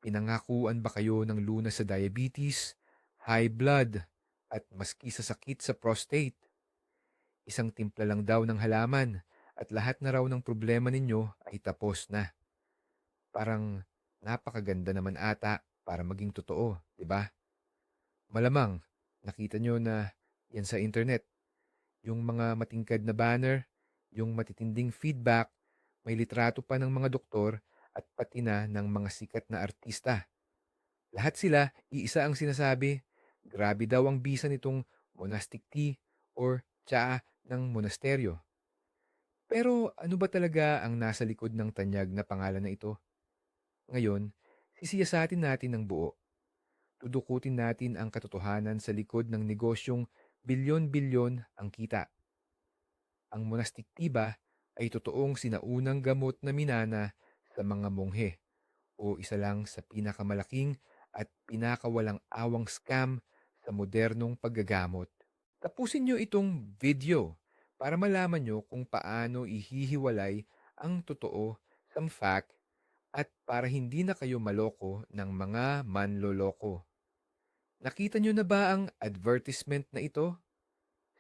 Pinangakuan ba kayo ng lunas sa diabetes, high blood, at maski sa sakit sa prostate? Isang timpla lang daw ng halaman at lahat na raw ng problema ninyo ay tapos na. Parang napakaganda naman ata para maging totoo, di ba? Malamang, nakita nyo na yan sa internet. Yung mga matingkad na banner, yung matitinding feedback, may litrato pa ng mga doktor at pati na ng mga sikat na artista. Lahat sila, iisa ang sinasabi, grabe daw ang bisa nitong monastic tea or tsaa ng monasteryo. Pero ano ba talaga ang nasa likod ng tanyag na pangalan na ito? Ngayon, sisiyasatin natin ng buo. Tudukutin natin ang katotohanan sa likod ng negosyong bilyon-bilyon ang kita. Ang monastic tea ba ay totoong sinaunang gamot na minana sa mga monghe o isa lang sa pinakamalaking at pinakawalang awang scam sa modernong paggagamot. Tapusin nyo itong video para malaman nyo kung paano ihihiwalay ang totoo sa fact at para hindi na kayo maloko ng mga manloloko. Nakita nyo na ba ang advertisement na ito?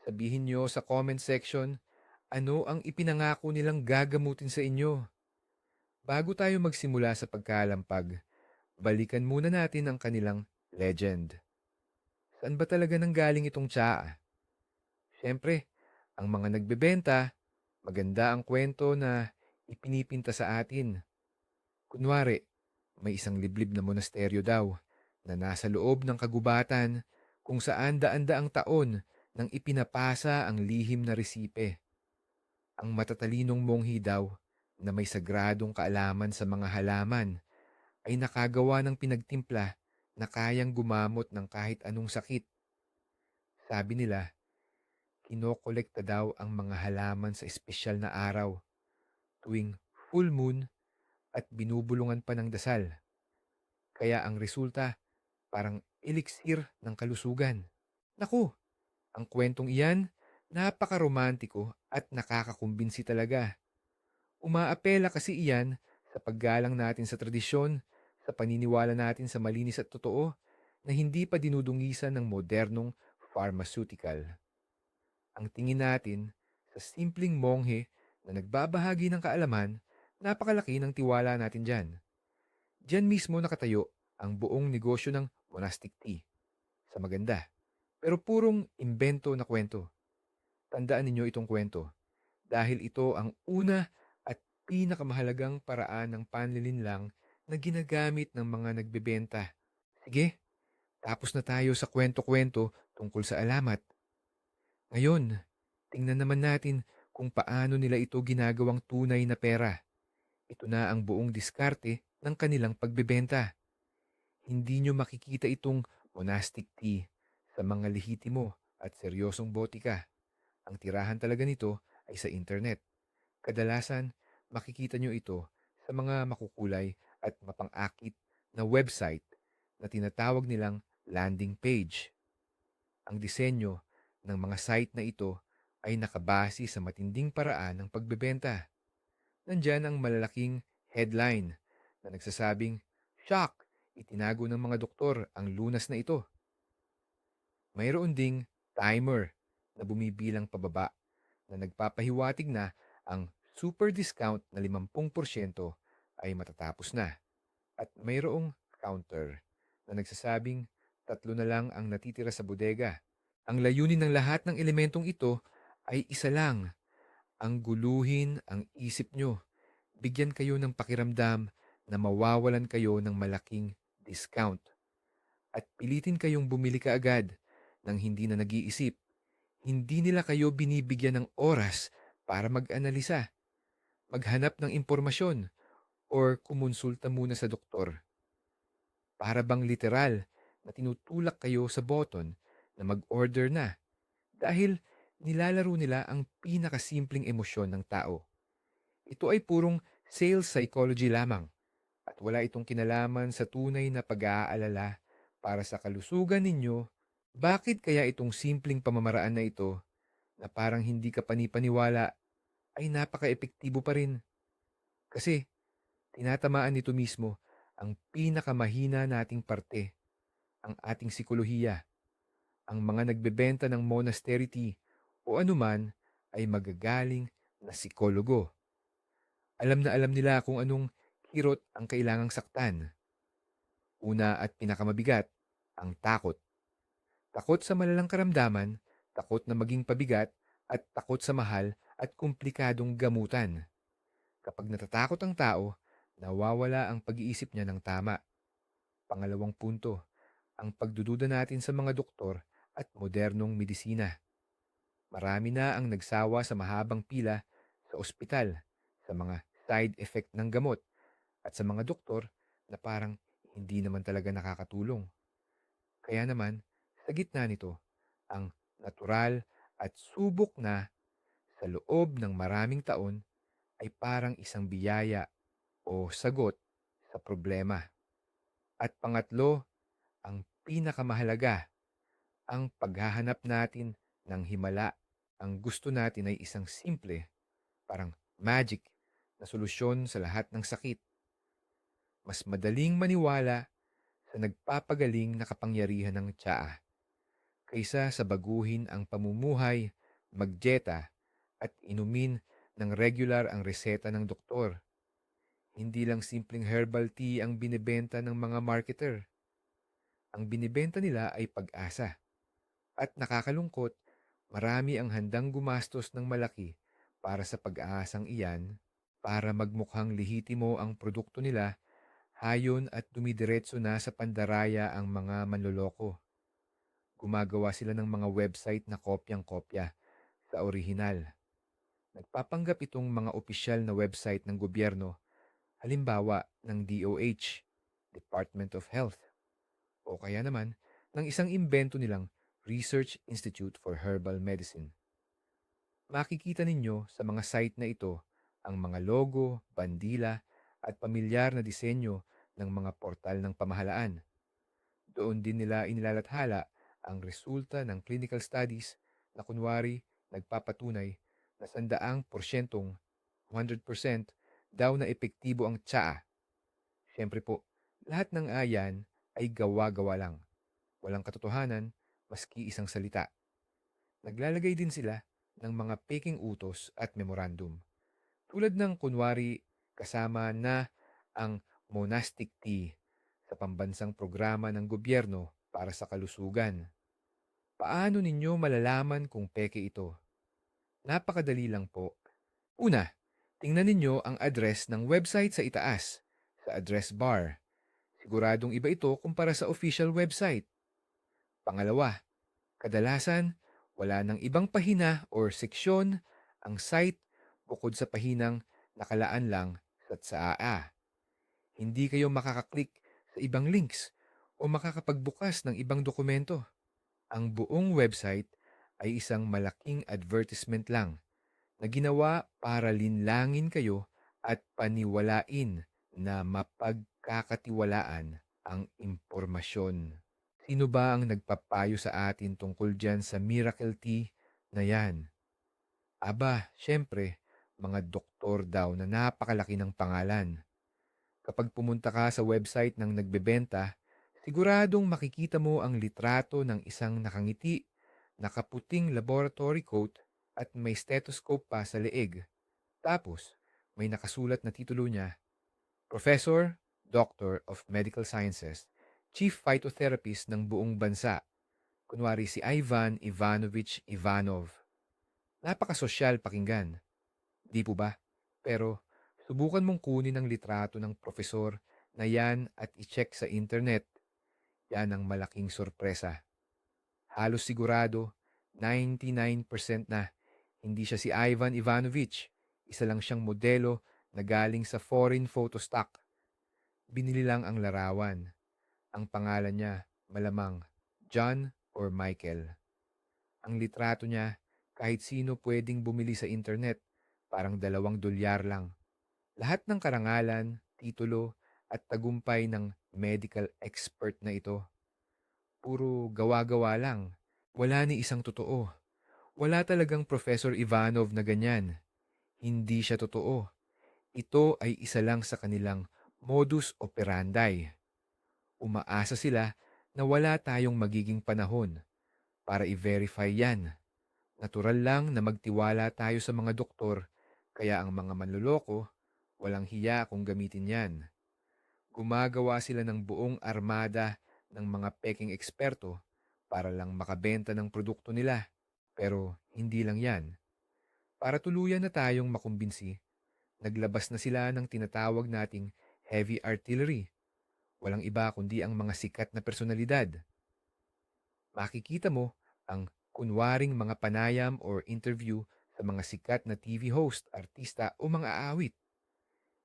Sabihin nyo sa comment section ano ang ipinangako nilang gagamutin sa inyo. Bago tayo magsimula sa pagkalampag, balikan muna natin ang kanilang legend. Saan ba talaga nanggaling itong tsaa? Siyempre, ang mga nagbebenta, maganda ang kwento na ipinipinta sa atin. Kunwari, may isang liblib na monasteryo daw na nasa loob ng kagubatan kung saan daan-daang taon nang ipinapasa ang lihim na resipe. Ang matatalinong monghi daw na may sagradong kaalaman sa mga halaman ay nakagawa ng pinagtimpla na kayang gumamot ng kahit anong sakit. Sabi nila, kinokolekta daw ang mga halaman sa espesyal na araw, tuwing full moon at binubulungan pa ng dasal. Kaya ang resulta, parang eliksir ng kalusugan. Naku, ang kwentong iyan, napakaromantiko at nakakakumbinsi talaga. Umaapela kasi iyan sa paggalang natin sa tradisyon, sa paniniwala natin sa malinis at totoo na hindi pa dinudungisan ng modernong pharmaceutical. Ang tingin natin sa simpleng monghe na nagbabahagi ng kaalaman, napakalaki ng tiwala natin dyan. Diyan mismo nakatayo ang buong negosyo ng monastic tea. Sa maganda, pero purong imbento na kwento. Tandaan ninyo itong kwento dahil ito ang una at pinakamahalagang paraan ng panlilinlang na ginagamit ng mga nagbebenta. Sige, tapos na tayo sa kwento-kwento tungkol sa alamat. Ngayon, tingnan naman natin kung paano nila ito ginagawang tunay na pera. Ito na ang buong diskarte ng kanilang pagbebenta. Hindi nyo makikita itong monastic tea sa mga lehitimo at seryosong botika. Ang tirahan talaga nito ay sa internet. Kadalasan, makikita nyo ito sa mga makukulay at mapang-akit na website na tinatawag nilang landing page. Ang disenyo ng mga site na ito ay nakabase sa matinding paraan ng pagbebenta. Nandyan ang malalaking headline na nagsasabing, "Shock! Itinago ng mga doktor ang lunas na ito." Mayroon ding timer na bumibilang pababa na nagpapahiwatig na ang super discount na 50% ay matatapos na. At mayroong counter na nagsasabing 3 na lang ang natitira sa bodega. Ang layunin ng lahat ng elementong ito ay isa lang, ang guluhin ang isip nyo. Bigyan kayo ng pakiramdam na mawawalan kayo ng malaking discount. At pilitin kayong bumili kaagad nang hindi na nag-iisip. Hindi nila kayo binibigyan ng oras para mag-analisa, maghanap ng impormasyon, or kumonsulta muna sa doktor. Para bang literal na tinutulak kayo sa button na mag-order na dahil nilalaro nila ang pinakasimpleng emosyon ng tao. Ito ay purong sales psychology lamang at wala itong kinalaman sa tunay na pag-aalala para sa kalusugan ninyo. Bakit kaya itong simpleng pamamaraan na ito na parang hindi ka panipaniwala ay napaka-epektibo pa rin? Kasi tinatamaan nito mismo ang pinakamahina nating parte, ang ating sikolohiya. Ang mga nagbebenta ng monastery tea o anuman ay magagaling na psikologo. Alam na alam nila kung anong kirot ang kailangang saktan. Una at pinakamabigat, ang takot. Takot sa malalang karamdaman, takot na maging pabigat, at takot sa mahal at komplikadong gamutan. Kapag natatakot ang tao, nawawala ang pag-iisip niya ng tama. Pangalawang punto, ang pagdududa natin sa mga doktor at modernong medisina. Marami na ang nagsawa sa mahabang pila sa ospital, sa mga side effect ng gamot, at sa mga doktor na parang hindi naman talaga nakakatulong. Kaya naman, sa gitna nito, ang natural at subok na sa loob ng maraming taon ay parang isang biyaya o sagot sa problema. At pangatlo, ang pinakamahalaga, ang paghahanap natin ng himala. Ang gusto natin ay isang simple, parang magic na solusyon sa lahat ng sakit. Mas madaling maniwala sa nagpapagaling na kapangyarihan ng tsaa kaysa sa baguhin ang pamumuhay, magjeta at inumin ng regular ang reseta ng doktor. Hindi lang simpleng herbal tea ang binebenta ng mga marketer. Ang binibenta nila ay pag-asa. At nakakalungkot, marami ang handang gumastos ng malaki para sa pag-aasang iyan para magmukhang lehitimo ang produkto nila, hayon at dumidiretso na sa pandaraya ang mga manloloko. Gumagawa sila ng mga website na kopyang-kopya sa orihinal. Nagpapanggap itong mga opisyal na website ng gobyerno, halimbawa ng DOH, Department of Health, o kaya naman ng isang imbento nilang Research Institute for Herbal Medicine. Makikita ninyo sa mga site na ito ang mga logo, bandila, at pamilyar na disenyo ng mga portal ng pamahalaan. Doon din nila inilalathala ang resulta ng clinical studies na kunwari nagpapatunay na 100% daw na epektibo ang tsaa. Siyempre po, lahat ng ayan ay gawa-gawa lang. Walang katotohanan, maski isang salita. Naglalagay din sila ng mga peking utos at memorandum. Tulad ng kunwari kasama na ang monastic tea sa pambansang programa ng gobyerno para sa kalusugan. Paano ninyo malalaman kung peke ito? Napakadali lang po. Una, tingnan ninyo ang address ng website sa itaas, sa address bar. Siguradong iba ito kumpara sa official website. Pangalawa, kadalasan wala ng ibang pahina or seksyon ang site bukod sa pahinang nakalaan lang sa tsaa. Hindi kayo makakaklik sa ibang links o makakapagbukas ng ibang dokumento. Ang buong website ay isang malaking advertisement lang na ginawa para linlangin kayo at paniwalain na mapagkakatiwalaan ang impormasyon. Sino ba ang nagpapayo sa atin tungkol dyan sa miracle tea na yan? Aba, syempre, mga doktor daw na napakalaki ng pangalan. Kapag pumunta ka sa website ng nagbebenta, siguradong makikita mo ang litrato ng isang nakangiti, nakaputing laboratory coat at may stethoscope pa sa leeg. Tapos, may nakasulat na titulo niya, Professor, Doctor of Medical Sciences, Chief Phytotherapist ng buong bansa. Kunwari si Ivan Ivanovich Ivanov. Napakasosyal pakinggan. Di po ba? Pero subukan mong kunin ang litrato ng profesor na yan at i-check sa internet. Yan ang malaking sorpresa. Halos sigurado, 99% na hindi siya si Ivan Ivanovich. Isa lang siyang modelo na galing sa foreign photo stock. Binili lang ang larawan. Ang pangalan niya, malamang, John or Michael. Ang litrato niya, kahit sino pwedeng bumili sa internet, parang $2 lang. Lahat ng karangalan, titulo, at tagumpay ng medical expert na ito, puro gawa-gawa lang. Wala ni isang totoo. Wala talagang Professor Ivanov na ganyan. Hindi siya totoo. Ito ay isa lang sa kanilang modus operandi. Umaasa sila na wala tayong magiging panahon para i-verify yan. Natural lang na magtiwala tayo sa mga doktor, kaya ang mga manloloko, walang hiya kung gamitin yan. Gumagawa sila ng buong armada ng mga peking eksperto para lang makabenta ng produkto nila. Pero hindi lang yan. Para tuluyan na tayong makumbinsi, naglabas na sila ng tinatawag nating heavy artillery. Walang iba kundi ang mga sikat na personalidad. Makikita mo ang kunwaring mga panayam or interview sa mga sikat na TV host, artista o mga aawit.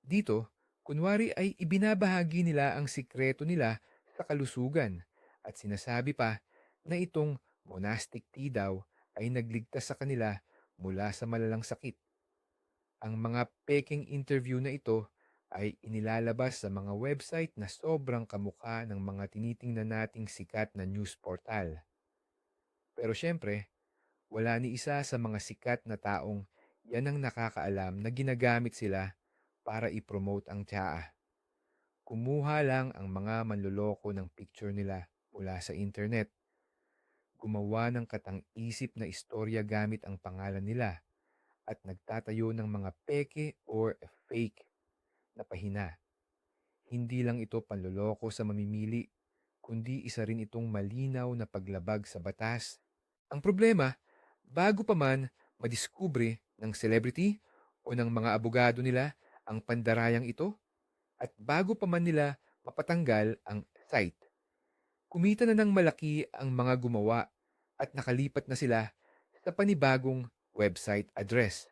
Dito, kunwari ay ibinabahagi nila ang sikreto nila sa kalusugan at sinasabi pa na itong monastic tea daw ay nagligtas sa kanila mula sa malalang sakit. Ang mga peking interview na ito ay inilalabas sa mga website na sobrang kamukha ng mga tinitingnan nating sikat na news portal. Pero syempre, wala ni isa sa mga sikat na taong yan ang nakakaalam na ginagamit sila para i-promote ang tsaa. Kumuha lang ang mga manloloko ng picture nila mula sa internet. Gumawa ng katang-isip na istorya gamit ang pangalan nila at nagtatayo ng mga peke or fake na pahina. Hindi lang ito panloloko sa mamimili, kundi isa rin itong malinaw na paglabag sa batas. Ang problema, bago pa man madiskubre ng celebrity o ng mga abogado nila ang pandarayang ito, at bago pa man nila mapatanggal ang site, kumita na ng malaki ang mga gumawa at nakalipat na sila sa panibagong website address.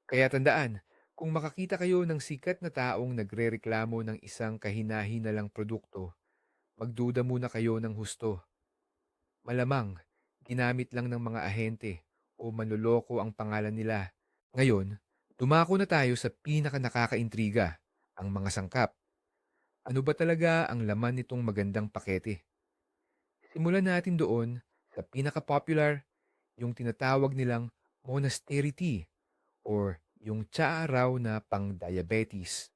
Kaya tandaan, kung makakita kayo ng sikat na taong nagrereklamo ng isang kahina-hinalang produkto, magduda muna kayo ng husto. Malamang, ginamit lang ng mga ahente o manloloko ang pangalan nila. Ngayon, dumako na tayo sa pinaka-nakakaintriga, ang mga sangkap. Ano ba talaga ang laman nitong magandang pakete? Simulan natin doon sa pinaka-popular, yung tinatawag nilang monastery tea or yung tsaa raw na pang-diabetes.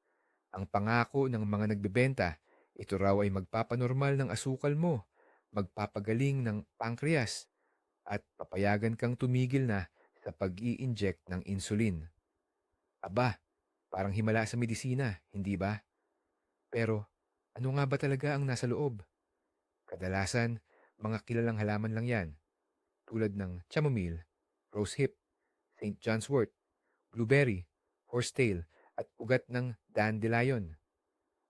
Ang pangako ng mga nagbebenta, ito raw ay magpapanormal ng asukal mo, magpapagaling ng pancreas, at papayagan kang tumigil na sa pag-i-inject ng insulin. Aba, parang himala sa medisina, hindi ba? Pero ano nga ba talaga ang nasa loob? Kadalasan, mga kilalang halaman lang yan, tulad ng chamomile, rosehip, St. John's wort, blueberry, horsetail, at ugat ng dandelion.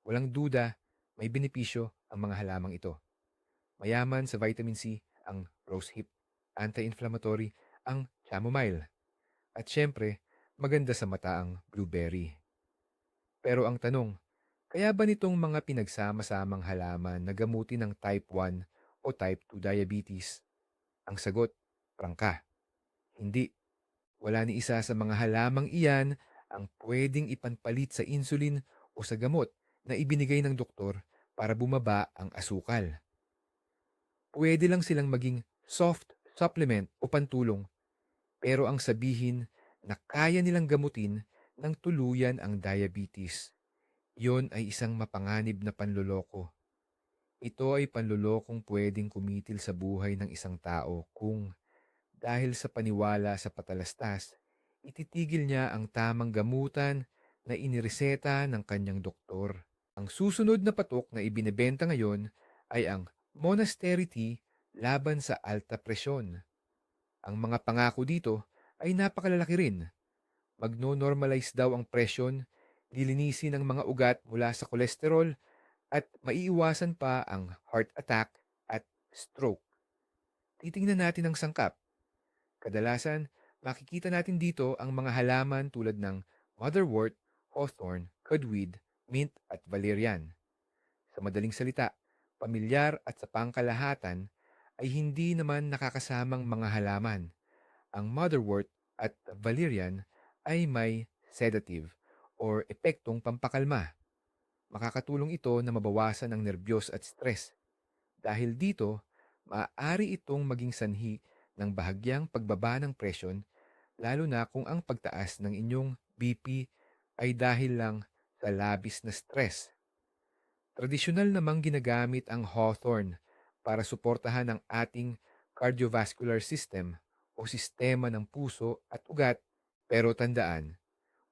Walang duda, may benepisyo ang mga halamang ito. Mayaman sa vitamin C ang rosehip, anti-inflammatory ang chamomile, at syempre, maganda sa mata ang blueberry. Pero ang tanong, kaya ba nitong mga pinagsama-samang halaman na gamutin ng type 1 o type 2 diabetes? Ang sagot, prangka, hindi. Wala ni isa sa mga halamang iyan ang pwedeng ipanpalit sa insulin o sa gamot na ibinigay ng doktor para bumaba ang asukal. Pwede lang silang maging soft supplement o pantulong, pero ang sabihin na kaya nilang gamutin ng tuluyan ang diabetes, yon ay isang mapanganib na panloloko. Ito ay panlolokong pwedeng kumitil sa buhay ng isang tao kung dahil sa paniwala sa patalastas, ititigil niya ang tamang gamutan na inireseta ng kanyang doktor. Ang susunod na patok na ibinebenta ngayon ay ang monastery tea laban sa alta presyon. Ang mga pangako dito ay napakalalaki rin. Magno-normalize daw ang presyon, lilinisin ang mga ugat mula sa kolesterol, at maiiwasan pa ang heart attack at stroke. Titingnan natin ang sangkap. Kadalasan, makikita natin dito ang mga halaman tulad ng motherwort, hawthorn, cudweed, mint at valerian. Sa madaling salita, pamilyar at sa pangkalahatan ay hindi naman nakakasamang mga halaman. Ang motherwort at valerian ay may sedative or epektong pampakalma. Makakatulong ito na mabawasan ang nerbiyos at stress. Dahil dito, maaari itong maging sanhi ng bahagyang pagbaba ng presyon, lalo na kung ang pagtaas ng inyong BP ay dahil lang sa labis na stress. Tradisyonal namang ginagamit ang hawthorn para suportahan ang ating cardiovascular system o sistema ng puso at ugat. Pero tandaan,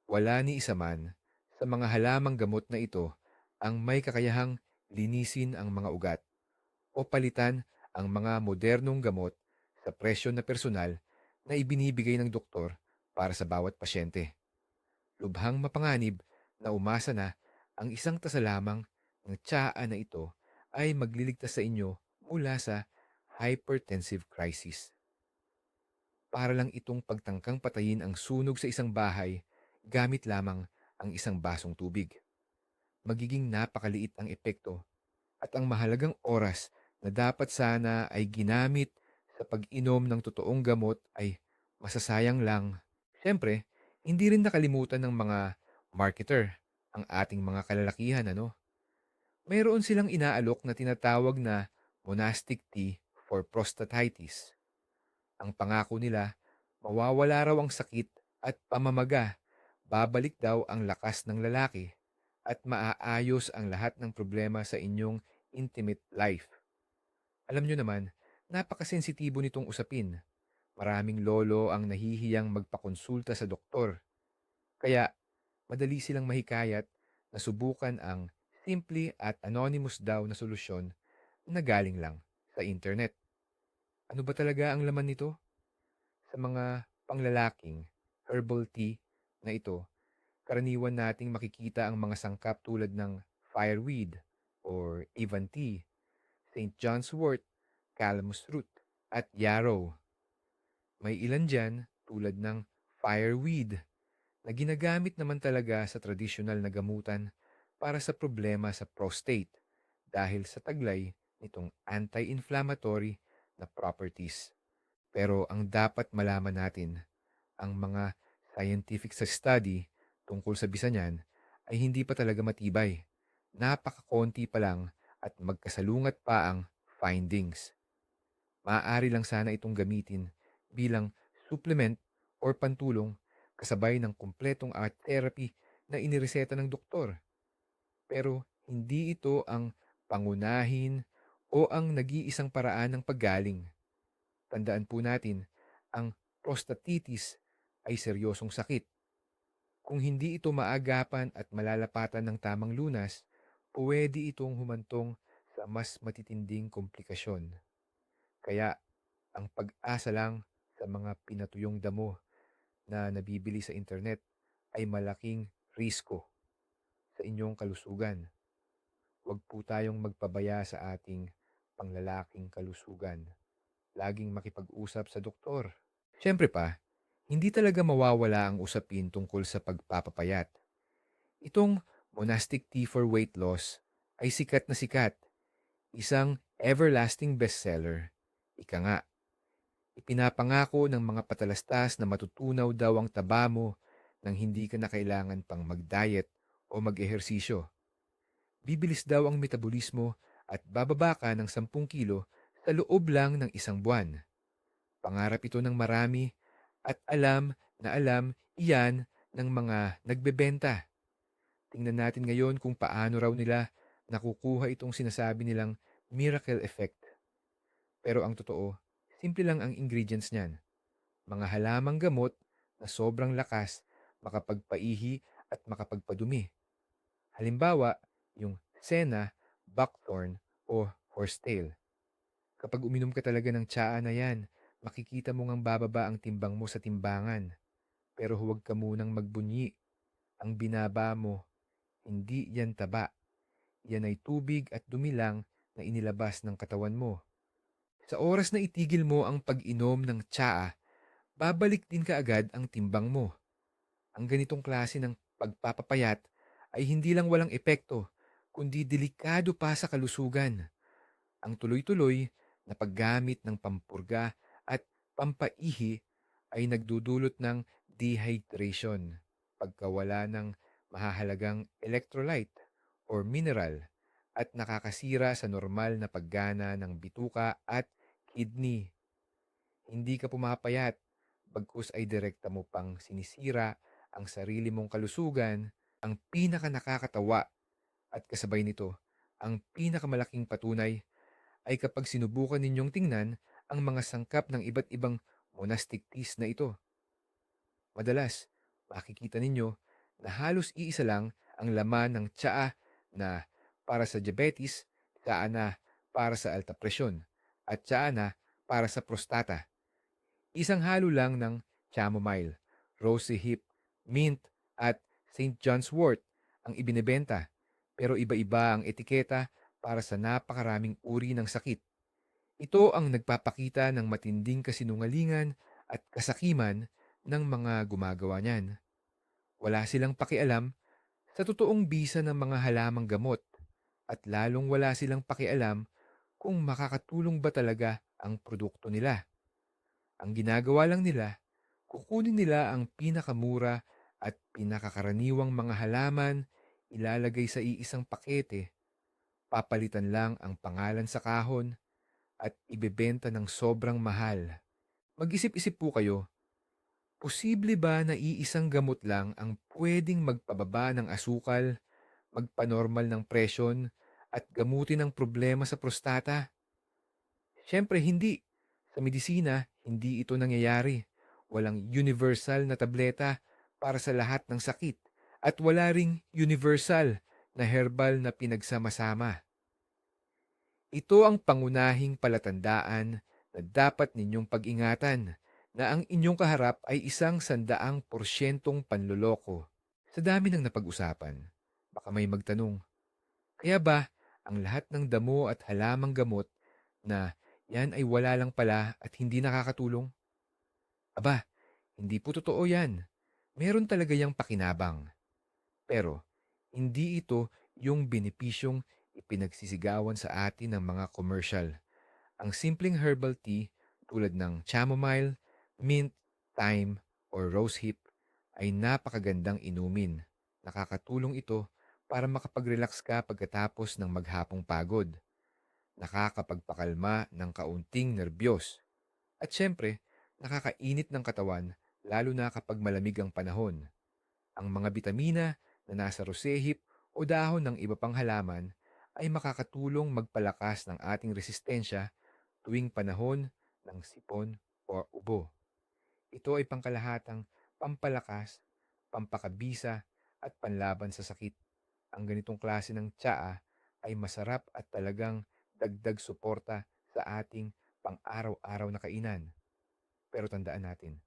wala ni isa man sa mga halamang gamot na ito ang may kakayahang linisin ang mga ugat o palitan ang mga modernong gamot sa presyo na personal na ibinibigay ng doktor para sa bawat pasyente. Lubhang mapanganib na umasa na ang isang tasa lamang ng tsaa na ito ay magliligtas sa inyo mula sa hypertensive crisis. Para lang itong pagtangkang patayin ang sunog sa isang bahay gamit lamang ang isang basong tubig. Magiging napakaliit ang epekto at ang mahalagang oras na dapat sana ay ginamit sa pag-inom ng totoong gamot ay masasayang lang. Siyempre, hindi rin nakalimutan ng mga marketer ang ating mga kalalakihan, ano? Mayroon silang inaalok na tinatawag na monastic tea for prostatitis. Ang pangako nila, mawawala raw ang sakit at pamamaga, babalik daw ang lakas ng lalaki, at maaayos ang lahat ng problema sa inyong intimate life. Alam nyo naman, napakasensitibo nitong usapin. Maraming lolo ang nahihiyang magpakonsulta sa doktor. Kaya, madali silang mahikayat na subukan ang simple at anonymous daw na solusyon na galing lang sa internet. Ano ba talaga ang laman nito? Sa mga panglalaking herbal tea na ito, karaniwan nating makikita ang mga sangkap tulad ng fireweed or Avon tea, St. John's wort, calamus root, at yarrow. May ilan dyan tulad ng fireweed na ginagamit naman talaga sa tradisyonal na gamutan para sa problema sa prostate dahil sa taglay nitong anti-inflammatory na properties. Pero ang dapat malaman natin, ang mga scientific sa study tungkol sa bisa niyan ay hindi pa talaga matibay. Napakakonti pa lang at magkasalungat pa ang findings. Maaari lang sana itong gamitin bilang supplement or pantulong kasabay ng kumpletong art therapy na inireseta ng doktor. Pero hindi ito ang pangunahin o ang nag-iisang paraan ng paggaling. Tandaan po natin, ang prostatitis ay seryosong sakit. Kung hindi ito maagapan at malalapatan ng tamang lunas, pwede itong humantong sa mas matitinding komplikasyon. Kaya ang pag-asa lang sa mga pinatuyong damo na nabibili sa internet ay malaking risko sa inyong kalusugan. Huwag po tayong magpabaya sa ating panglalaking kalusugan. Laging makipag-usap sa doktor. Siyempre pa, hindi talaga mawawala ang usapin tungkol sa pagpapapayat. Itong monastic tea for weight loss ay sikat na sikat. Isang everlasting bestseller. Ika nga, ipinapangako ng mga patalastas na matutunaw daw ang taba mo nang hindi ka na kailangan pang mag-diet o mag-ehersisyo. Bibilis daw ang metabolismo at bababa ka ng 10 kilo sa loob lang ng isang buwan. Pangarap ito ng marami at alam na alam iyan ng mga nagbebenta. Tingnan natin ngayon kung paano raw nila nakukuha itong sinasabi nilang miracle effect. Pero ang totoo, simple lang ang ingredients niyan. Mga halamang gamot na sobrang lakas, makapagpaihi at makapagpadumi. Halimbawa, yung senna, buckthorn o horsetail. Kapag uminom ka talaga ng tsaa na yan, makikita mo ngang bababa ang timbang mo sa timbangan. Pero huwag ka munang magbunyi. Ang binaba mo, hindi yan taba. Yan ay tubig at dumi lang na inilabas ng katawan mo. Sa oras na itigil mo ang pag-inom ng tsaa, babalik din kaagad ang timbang mo. Ang ganitong klase ng pagpapapayat ay hindi lang walang epekto, kundi delikado pa sa kalusugan. Ang tuloy-tuloy na paggamit ng pampurga at pampaihi ay nagdudulot ng dehydration, pagkawala ng mahahalagang electrolyte or mineral, at nakakasira sa normal na paggana ng bituka at kidney. Hindi ka pumapayat, bagkus ay direkta mo pang sinisira ang sarili mong kalusugan Ang pinaka nakakatawa at kasabay nito, ang pinakamalaking patunay ay kapag sinubukan ninyong tingnan ang mga sangkap ng iba't ibang monastic teas na ito. Madalas, makikita ninyo na halos iisa lang ang laman ng tsaa na para sa diabetes, tsaa na para sa alta presyon, at tsaa na para sa prostata. Isang halo lang ng chamomile, rosy hip, mint, at St. John's wort ang ibinebenta, pero iba-iba ang etiketa para sa napakaraming uri ng sakit. Ito ang nagpapakita ng matinding kasinungalingan at kasakiman ng mga gumagawa niyan. Wala silang pakialam sa totoong bisa ng mga halamang gamot at lalong wala silang pakialam kung makakatulong ba talaga ang produkto nila. Ang ginagawa lang nila, kukunin nila ang pinakamura at pinakakaraniwang mga halaman, ilalagay sa iisang pakete, papalitan lang ang pangalan sa kahon, at ibebenta ng sobrang mahal. Mag-isip-isip po kayo, posible ba na iisang gamot lang ang pwedeng magpababa ng asukal, magpanormal ng presyon, at gamutin ang problema sa prostata? Siyempre hindi. Sa medisina, hindi ito nangyayari. Walang universal na tableta para sa lahat ng sakit at wala ring universal na herbal na pinagsama-sama. Ito ang pangunahing palatandaan na dapat ninyong pag-ingatan na ang inyong kaharap ay isang 100% panloloko. Sa dami ng napag-usapan, baka may magtanong, kaya ba ang lahat ng damo at halamang gamot na yan ay wala lang pala at hindi nakakatulong? Aba, hindi po totoo yan. Meron talaga yung pakinabang. Pero, hindi ito yung benepisyong ipinagsisigawan sa atin ng mga commercial. Ang simpleng herbal tea tulad ng chamomile, mint, thyme, or rosehip ay napakagandang inumin. Nakakatulong ito para makapag-relax ka pagkatapos ng maghapong pagod. Nakakapagpakalma ng kaunting nerbiyos. At syempre, nakakainit ng katawan lalo na kapag malamig ang panahon. Ang mga bitamina na nasa rosehip o dahon ng iba pang halaman ay makakatulong magpalakas ng ating resistensya tuwing panahon ng sipon o ubo. Ito ay pangkalahatang pampalakas, pampakabisa at panlaban sa sakit. Ang ganitong klase ng tsaa ay masarap at talagang dagdag suporta sa ating pang-araw-araw na kainan. Pero tandaan natin,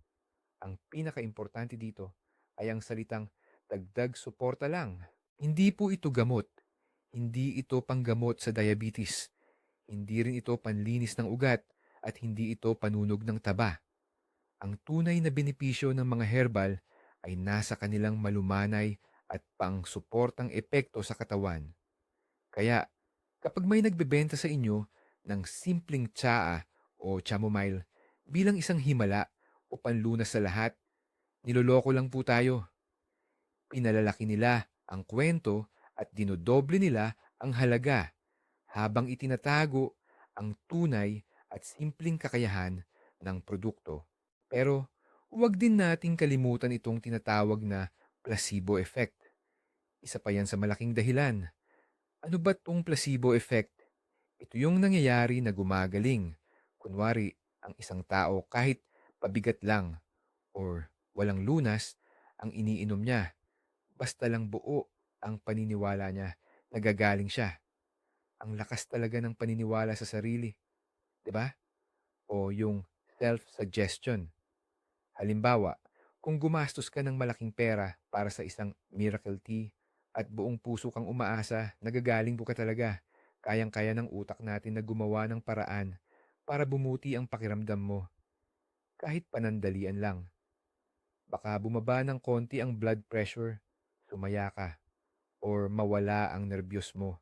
ang pinakaimportante dito ay ang salitang dagdag suporta lang. Hindi po ito gamot. Hindi ito panggamot sa diabetes. Hindi rin ito panlinis ng ugat at hindi ito panunog ng taba. Ang tunay na benepisyo ng mga herbal ay nasa kanilang malumanay at pang-suportang epekto sa katawan. Kaya, kapag may nagbebenta sa inyo ng simpleng tsaa o chamomile bilang isang himala o panlunas sa lahat, niloloko lang po tayo. Pinalalaki nila ang kwento at dinodoble nila ang halaga habang itinatago ang tunay at simpleng kakayahan ng produkto. Pero huwag din nating kalimutan itong tinatawag na placebo effect. Isa pa yan sa malaking dahilan. Ano ba tong placebo effect? Ito yung nangyayari na gumagaling. Kunwari, ang isang tao kahit pabigat lang or walang lunas ang iniinom niya. Basta lang buo ang paniniwala niya, nagagaling siya. Ang lakas talaga ng paniniwala sa sarili, 'di ba? O yung self-suggestion. Halimbawa, kung gumastos ka ng malaking pera para sa isang miracle tea at buong puso kang umaasa, nagagaling buka talaga. Kayang-kaya ng utak natin na gumawa ng paraan para bumuti ang pakiramdam mo. Kahit panandalian lang. Baka bumaba ng konti ang blood pressure, sumaya ka, or mawala ang nerbiyos mo.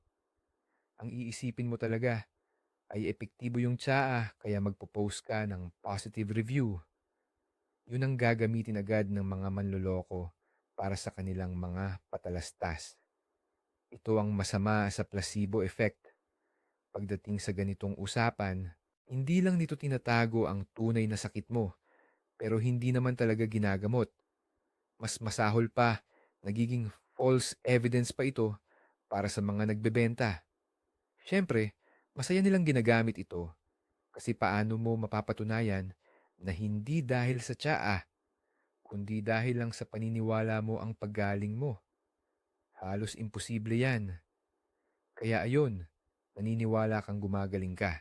Ang iisipin mo talaga ay epektibo yung tsaa kaya magpo-post ka ng positive review. Yun ang gagamitin agad ng mga manloloko para sa kanilang mga patalastas. Ito ang masama sa placebo effect. Pagdating sa ganitong usapan, hindi lang nito tinatago ang tunay na sakit mo, pero hindi naman talaga ginagamot. Mas masahol pa, nagiging false evidence pa ito para sa mga nagbebenta. Siyempre, masaya nilang ginagamit ito kasi paano mo mapapatunayan na hindi dahil sa tsaa, kundi dahil lang sa paniniwala mo ang paggaling mo. Halos imposible yan. Kaya ayun, naniniwala kang gumagaling ka.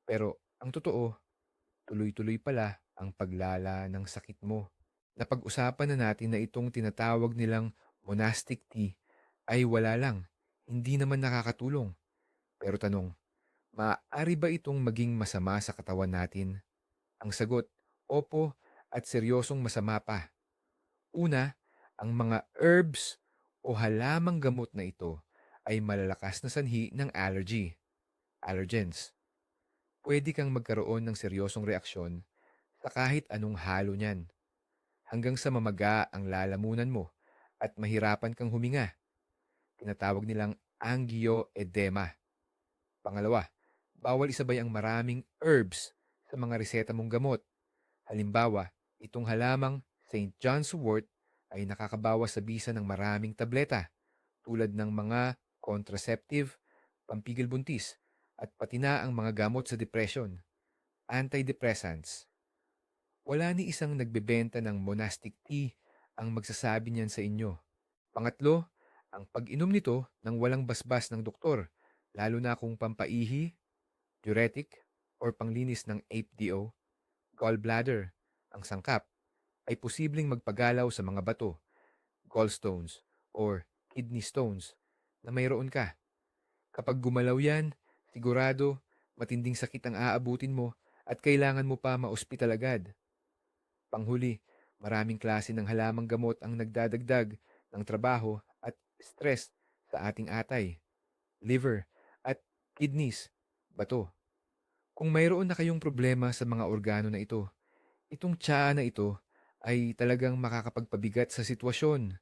Pero ang totoo, tuloy-tuloy pala ang paglala ng sakit mo. Napag-usapan na natin na itong tinatawag nilang monastic tea ay wala lang, hindi naman nakakatulong. Pero tanong, maaari ba itong maging masama sa katawan natin? Ang sagot, opo, at seryosong masama pa. Una, ang mga herbs o halamang gamot na ito ay malalakas na sanhi ng allergens. Pwede kang magkaroon ng seryosong reaksyon sa kahit anong halo niyan, hanggang sa mamaga ang lalamunan mo at mahirapan kang huminga. Tinatawag nilang angioedema. Pangalawa, bawal isabay ang maraming herbs sa mga reseta mong gamot. Halimbawa, itong halamang St. John's wort ay nakakabawas sa bisa ng maraming tableta tulad ng mga contraceptive, pampigil buntis, at pati na ang mga gamot sa depression, antidepressants. Wala ni isang nagbebenta ng monastic tea ang magsasabi niyan sa inyo. Pangatlo, ang pag-inom nito ng walang basbas ng doktor, lalo na kung pampaihi, diuretic, or panglinis ng HDO, gallbladder, ang sangkap, ay posibleng magpagalaw sa mga bato, gallstones, or kidney stones na mayroon ka. Kapag gumalaw yan, sigurado, matinding sakit ang aabutin mo at kailangan mo pa maospital agad. Panghuli, maraming klase ng halamang gamot ang nagdadagdag ng trabaho at stress sa ating atay, liver, at kidneys, bato. Kung mayroon na kayong problema sa mga organo na ito, itong tsaa na ito ay talagang makakapagpabigat sa sitwasyon.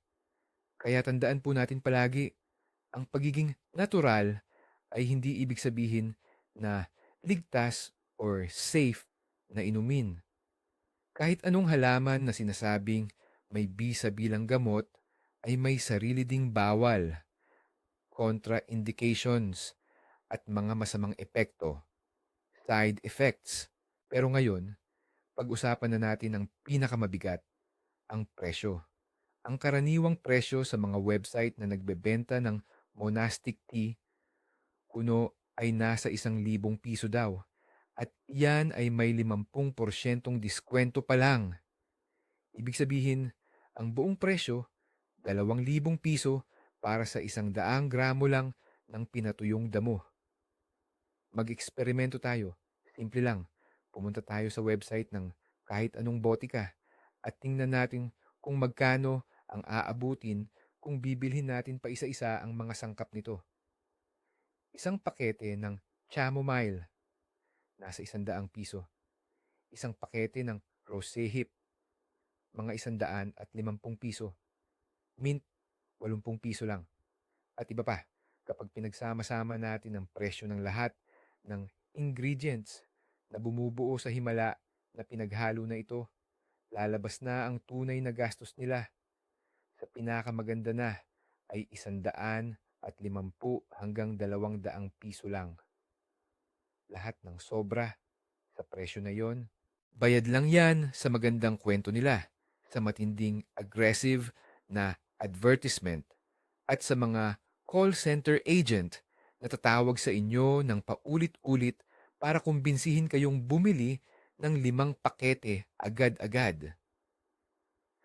Kaya tandaan po natin palagi, ang pagiging natural ay hindi ibig sabihin na ligtas or safe na inumin. Kahit anong halaman na sinasabing may bisa bilang gamot ay may sarili ding bawal, contraindications, at mga masamang epekto, side effects. Pero ngayon, pag-usapan na natin ang pinakamabigat, ang presyo. Ang karaniwang presyo sa mga website na nagbebenta ng monastic tea, kuno ay nasa 1,000 piso daw. At yan ay may 50% diskwento pa lang. Ibig sabihin, ang buong presyo, 2,000 piso para sa 100 gramo lang ng pinatuyong damo. Mag-eksperimento tayo. Simple lang. Pumunta tayo sa website ng kahit anong botika at tingnan natin kung magkano ang aabutin kung bibilhin natin pa isa-isa ang mga sangkap nito. Isang pakete ng chamomile, nasa 100 piso. Isang pakete ng rosehip, mga 150 piso. Mint, 80 piso lang. At iba pa, kapag pinagsama-sama natin ang presyo ng lahat ng ingredients na bumubuo sa himala na pinaghalo na ito, lalabas na ang tunay na gastos nila. Sa pinakamaganda na ay 150 hanggang 200 piso lang. Lahat ng sobra sa presyo na yon, bayad lang yan sa magandang kwento nila, sa matinding aggressive na advertisement, at sa mga call center agent na tatawag sa inyo ng paulit-ulit para kumbinsihin kayong bumili ng 5 pakete agad-agad.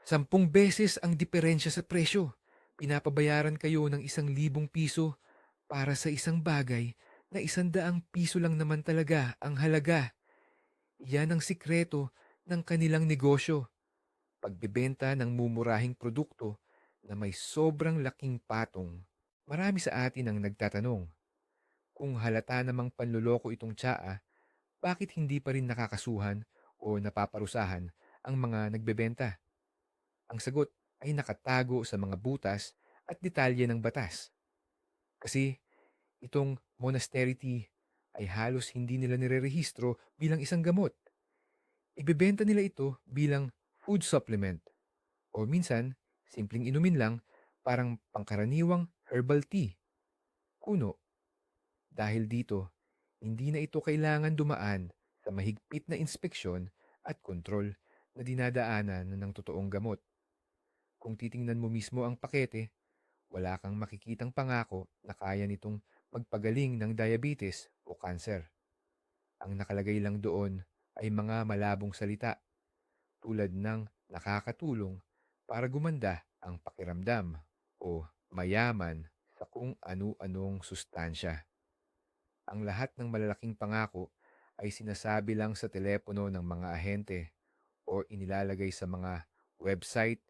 10 beses ang diferensya sa presyo. Pinapabayaran kayo ng 1,000 piso para sa isang bagay na 100 piso lang naman talaga ang halaga. Yan ang sikreto ng kanilang negosyo. Pagbebenta ng mumurahing produkto na may sobrang laking patong. Marami sa atin ang nagtatanong, kung halata namang panloloko itong tsaa, bakit hindi pa rin nakakasuhan o napaparusahan ang mga nagbebenta? Ang sagot ay nakatago sa mga butas at detalye ng batas. Kasi itong monastery tea ay halos hindi nila nirerehistro bilang isang gamot. Ibebenta nila ito bilang food supplement o minsan simpleng inumin lang parang pangkaraniwang herbal tea, kuno. Dahil dito, hindi na ito kailangan dumaan sa mahigpit na inspeksyon at kontrol na dinadaanan ng totoong gamot. Kung titingnan mo mismo ang pakete, wala kang makikitang pangako na kaya nitong magpagaling ng diabetes o cancer. Ang nakalagay lang doon ay mga malabong salita tulad ng nakakatulong para gumanda ang pakiramdam o mayaman sa kung anu-anong sustansya. Ang lahat ng malalaking pangako ay sinasabi lang sa telepono ng mga ahente o inilalagay sa mga website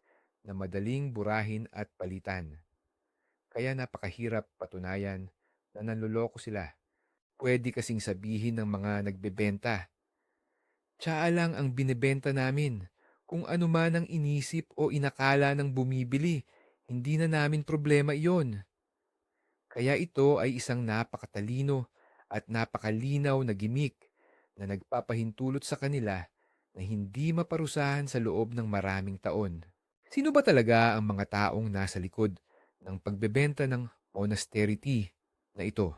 na madaling burahin at palitan. Kaya napakahirap patunayan na nanloloko sila. Pwede kasing sabihin ng mga nagbebenta, "Tsaa lang ang binebenta namin. Kung ano man ang inisip o inakala ng bumibili, hindi na namin problema iyon." Kaya ito ay isang napakatalino at napakalinaw na gimmick na nagpapahintulot sa kanila na hindi maparusahan sa loob ng maraming taon. Sino ba talaga ang mga taong nasa likod ng pagbebenta ng monastery tea na ito?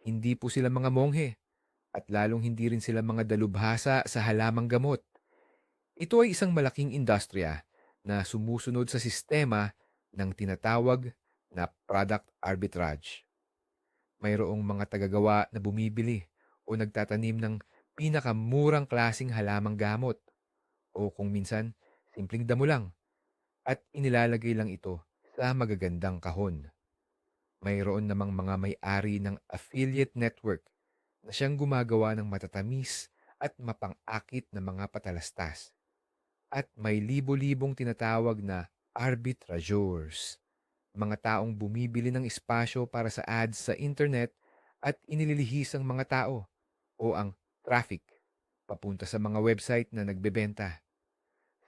Hindi po sila mga monghe at lalong hindi rin sila mga dalubhasa sa halamang gamot. Ito ay isang malaking industriya na sumusunod sa sistema ng tinatawag na product arbitrage. Mayroong mga tagagawa na bumibili o nagtatanim ng pinakamurang klasing halamang gamot o kung minsan simpleng damo lang at inilalagay lang ito sa magagandang kahon. Mayroon namang mga may-ari ng affiliate network na siyang gumagawa ng matatamis at mapang-akit na mga patalastas. At may libo-libong tinatawag na arbitrageurs, mga taong bumibili ng espasyo para sa ads sa internet at inililihis ang mga tao o ang traffic papunta sa mga website na nagbebenta.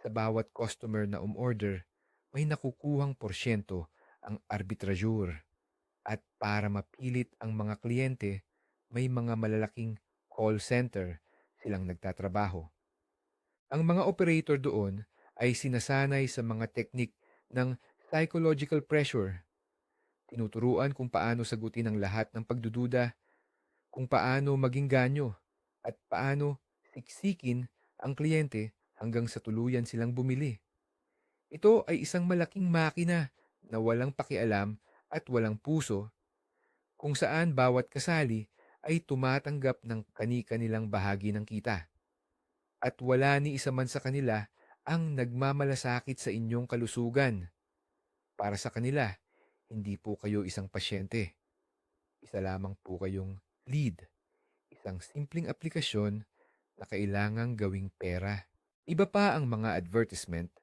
Sa bawat customer na umorder, may nakukuhang porsyento ang arbitrageur at para mapilit ang mga kliyente, may mga malalaking call center silang nagtatrabaho. Ang mga operator doon ay sinasanay sa mga teknik ng psychological pressure. Tinuturuan kung paano sagutin ang lahat ng pagdududa, kung paano maging ganyo, at paano siksikin ang kliyente hanggang sa tuluyan silang bumili. Ito ay isang malaking makina na walang pakialam at walang puso kung saan bawat kasali ay tumatanggap ng kani-kanilang bahagi ng kita. At wala ni isa man sa kanila ang nagmamalasakit sa inyong kalusugan. Para sa kanila, hindi po kayo isang pasyente. Isa lamang po kayong lead, isang simpleng aplikasyon na kailangang gawing pera. Iba pa ang mga advertisement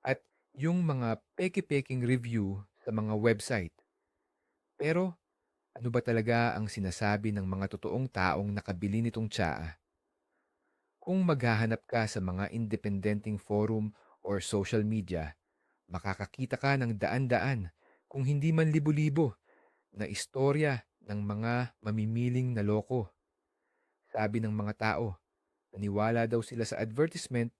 at yung mga peke-peking review sa mga website. Pero ano ba talaga ang sinasabi ng mga totoong taong nakabili nitong tsaa? Kung maghahanap ka sa mga independenteng forum or social media, makakakita ka ng daan-daan, kung hindi man libo-libo, na istorya ng mga mamimiling naloko. Sabi ng mga tao, naniwala daw sila sa advertisement,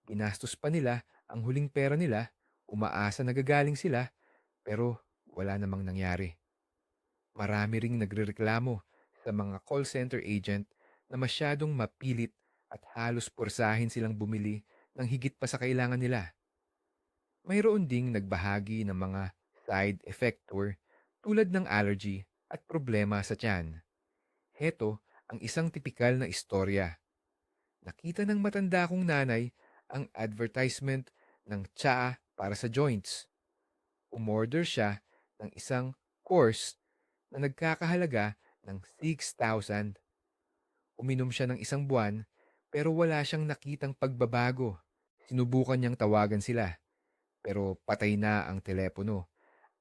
ginastos pa nila ang huling pera nila, umaasa na gagaling sila, pero wala namang nangyari. Marami ring nagrereklamo sa mga call center agent na masyadong mapilit at halos pursahin silang bumili ng higit pa sa kailangan nila. Mayroon ding nagbahagi ng mga side effector tulad ng allergy at problema sa tiyan. Heto ang isang tipikal na istorya. Nakita ng matanda kong nanay ang advertisement ng tsaa para sa joints. Umorder siya ng isang course na nagkakahalaga ng 6,000. Uminom siya ng isang buwan pero wala siyang nakitang pagbabago. Sinubukan niyang tawagan sila pero patay na ang telepono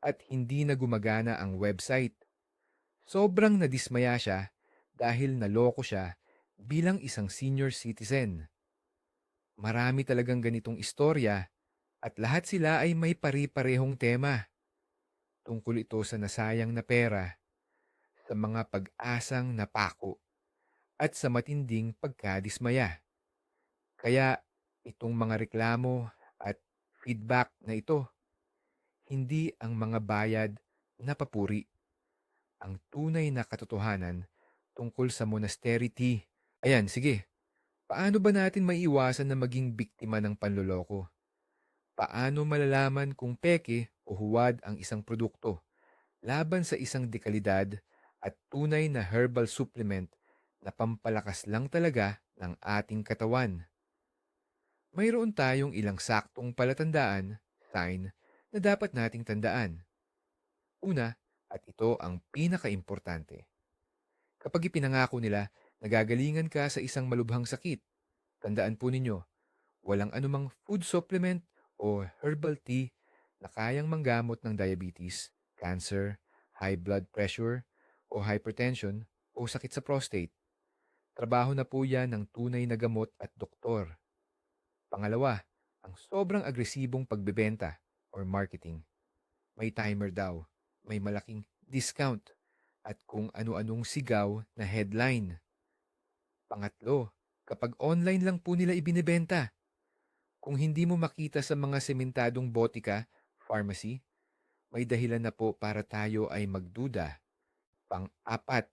at hindi na gumagana ang website. Sobrang nadismaya siya dahil naloko siya bilang isang senior citizen. Marami talagang ganitong istorya at lahat sila ay may pari-parehong tema. Tungkol ito sa nasayang na pera, sa mga pag-asang napako, at sa matinding pagkadismaya. Kaya itong mga reklamo at feedback na ito, hindi ang mga bayad na papuri. Ang tunay na katotohanan tungkol sa monastery tea. Ayan, sige. Paano ba natin maiiwasan na maging biktima ng panloloko? Paano malalaman kung peke o huwad ang isang produkto laban sa isang dekalidad at tunay na herbal supplement na pampalakas lang talaga ng ating katawan? Mayroon tayong ilang saktong palatandaan, sign, na dapat nating tandaan. Una, at ito ang pinakaimportante. Kapag ipinangako nila na gagalingan ka sa isang malubhang sakit, tandaan po ninyo, walang anumang food supplement o herbal tea na kayang manggamot ng diabetes, cancer, high blood pressure, o hypertension o sakit sa prostate. Trabaho na po yan ng tunay na gamot at doktor. Pangalawa, ang sobrang agresibong pagbebenta or marketing. May timer daw, may malaking discount, at kung ano-anong sigaw na headline. Pangatlo, kapag online lang po nila ibinebenta, kung hindi mo makita sa mga sementadong botika, pharmacy, may dahilan na po para tayo ay magduda. Pang-apat,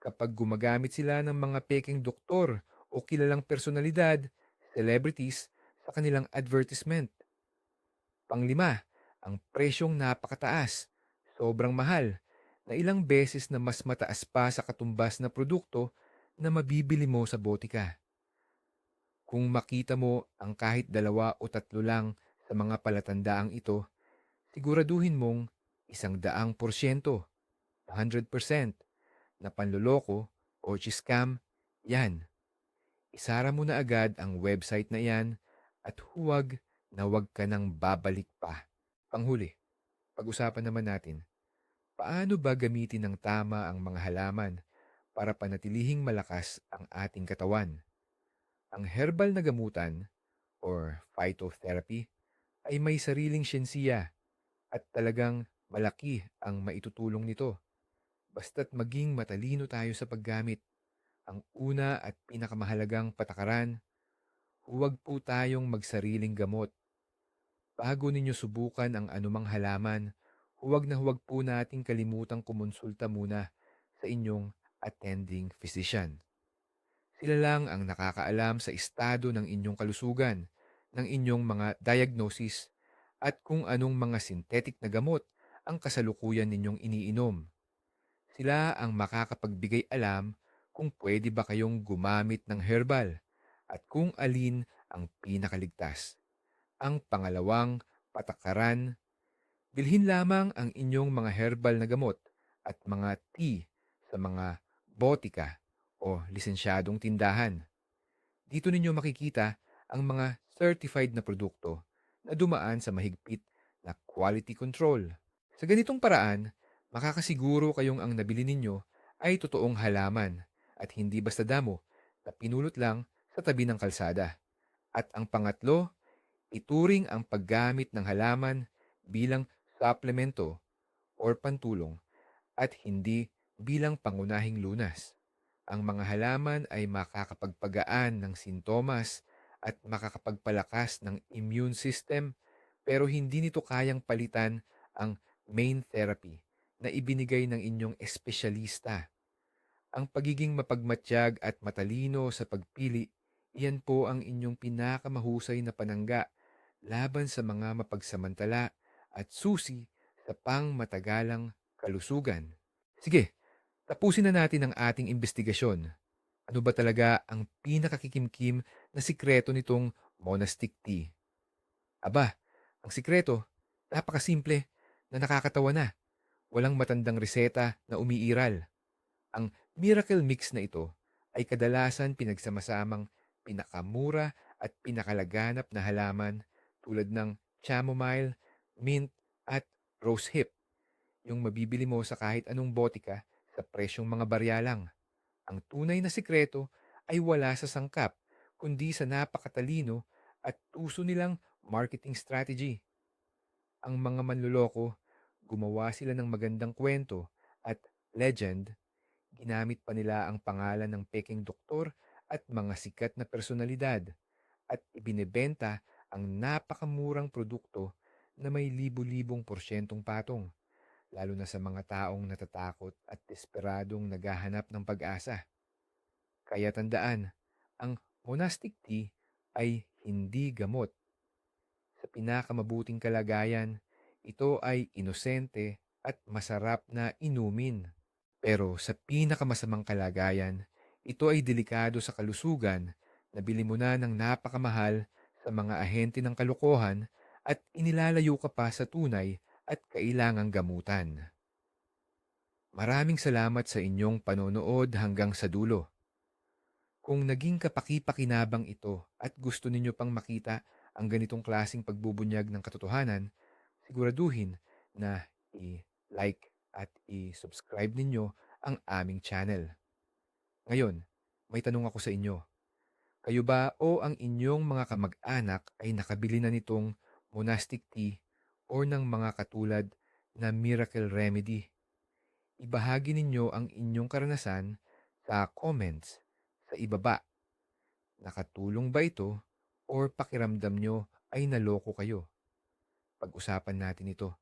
kapag gumagamit sila ng mga peking doktor o kilalang personalidad, celebrities, sa kanilang advertisement. Panglima, ang presyong napakataas, sobrang mahal, na ilang beses na mas mataas pa sa katumbas na produkto na mabibili mo sa botika. Kung makita mo ang kahit dalawa o tatlo lang sa mga palatandaang ito, siguraduhin mong 100%, 100% na panloloko o scam yan. Isara mo na agad ang website na yan at huwag ka nang babalik pa. Panghuli, pag-usapan naman natin, paano ba gamitin ng tama ang mga halaman para panatilihing malakas ang ating katawan? Ang herbal na gamutan or phytotherapy ay may sariling siyensiya at talagang malaki ang maitutulong nito. Basta't maging matalino tayo sa paggamit. Ang una at pinakamahalagang patakaran, huwag po tayong magsariling gamot. Bago ninyo subukan ang anumang halaman, huwag na huwag po nating kalimutang kumonsulta muna sa inyong attending physician. Sila lang ang nakakaalam sa estado ng inyong kalusugan, ng inyong mga diagnosis, at kung anong mga synthetic na gamot ang kasalukuyan ninyong iniinom. Sila ang makakapagbigay alam kung pwede ba kayong gumamit ng herbal at kung alin ang pinakaligtas. Ang pangalawang patakaran, bilhin lamang ang inyong mga herbal na gamot at mga tea sa mga botika o lisensyadong tindahan. Dito ninyo makikita ang mga certified na produkto na dumaan sa mahigpit na quality control. Sa ganitong paraan, makakasiguro kayong ang nabili ninyo ay totoong halaman at hindi basta damo na pinulot lang sa tabi ng kalsada. At ang pangatlo, ituring ang paggamit ng halaman bilang suplemento or pantulong at hindi bilang pangunahing lunas. Ang mga halaman ay makakapagpagaan ng sintomas at makakapagpalakas ng immune system, pero hindi nito kayang palitan ang main therapy na ibinigay ng inyong espesyalista. Ang pagiging mapagmatyag at matalino sa pagpili, iyan po ang inyong pinakamahusay na panangga laban sa mga mapagsamantala at susi sa pangmatagalang kalusugan. Sige, tapusin na natin ang ating investigasyon. Ano ba talaga ang pinakakikimkim na sikreto nitong monastic tea? Aba, ang sikreto, napakasimple na nakakatawa na. Walang matandang reseta na umiiral. Ang miracle mix na ito ay kadalasan pinagsamasamang pinakamura at pinakalaganap na halaman tulad ng chamomile, mint at rosehip, yung mabibili mo sa kahit anong botika sa presyong mga barya lang. Ang tunay na sikreto ay wala sa sangkap, kundi sa napakatalino at tuso nilang marketing strategy. Ang mga manloloko, gumawa sila ng magandang kwento at legend. Ginamit pa nila ang pangalan ng peking doktor at mga sikat na personalidad at ibinebenta ang napakamurang produkto na may libu-libong porsyentong patong, lalo na sa mga taong natatakot at desperadong naghahanap ng pag-asa. Kaya tandaan, ang monastic tea ay hindi gamot. Sa pinakamabuting kalagayan, ito ay inosente at masarap na inumin. Pero sa pinakamasamang kalagayan, ito ay delikado sa kalusugan na bili mo na ng napakamahal sa mga ahente ng kalokohan at inilalayo ka pa sa tunay at kailangang gamutan. Maraming salamat sa inyong panonood hanggang sa dulo. Kung naging kapaki-pakinabang ito at gusto ninyo pang makita ang ganitong klasing pagbubunyag ng katotohanan, siguraduhin na i-like at i-subscribe ninyo ang aming channel. Ngayon, may tanong ako sa inyo. Kayo ba o ang inyong mga kamag-anak ay nakabili na nitong monastic tea o ng mga katulad na miracle remedy? Ibahagi ninyo ang inyong karanasan sa comments sa ibaba. Nakatulong ba ito or pakiramdam nyo ay naloko kayo? Pag-usapan natin ito.